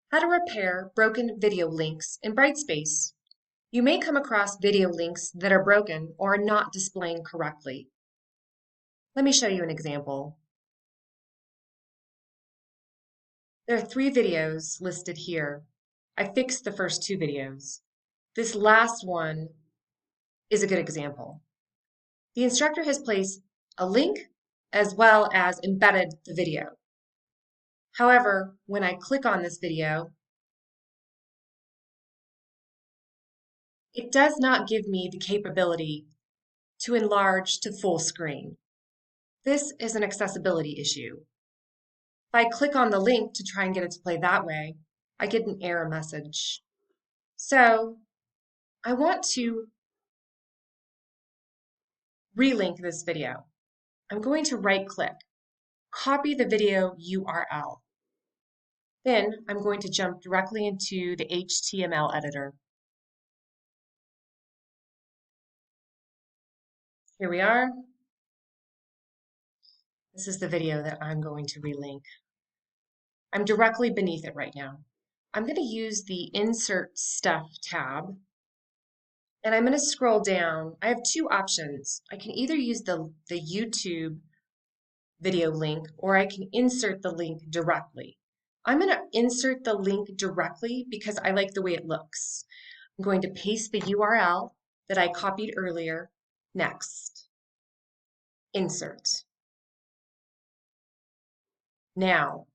How to repair broken video links in Brightspace. You may come across video links that are broken or are not displaying correctly. Let me show you an example. There are 3 videos listed here. I fixed the first 2 videos. This last one is a good example. The instructor has placed a link as well as embedded the video. However, when I click on this video, it does not give me the capability to enlarge to full screen. This is an accessibility issue. If I click on the link to try and get it to play that way, I get an error message. So I want to relink this video. I'm going to right-click, copy the video URL. Then I'm going to jump directly into the HTML editor. Here we are. This is the video that I'm going to relink. I'm directly beneath it right now. I'm going to use the Insert Stuff tab, and I'm going to scroll down. I have 2 options. I can either use the YouTube video link, or I can insert the link directly. I'm going to insert the link directly because I like the way it looks. I'm going to paste the URL that I copied earlier. Next. Insert. Now,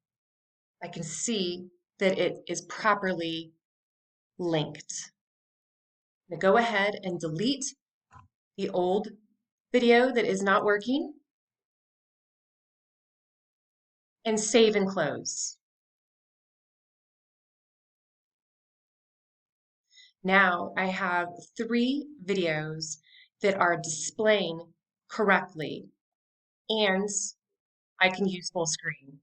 I can see that it is properly linked. I'm going to go ahead and delete the old video that is not working and save and close. Now I have 3 videos that are displaying correctly, and I can use full screen.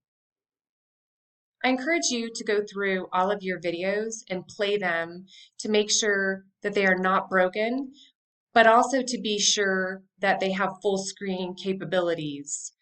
I encourage you to go through all of your videos and play them to make sure that they are not broken, but also to be sure that they have full screen capabilities.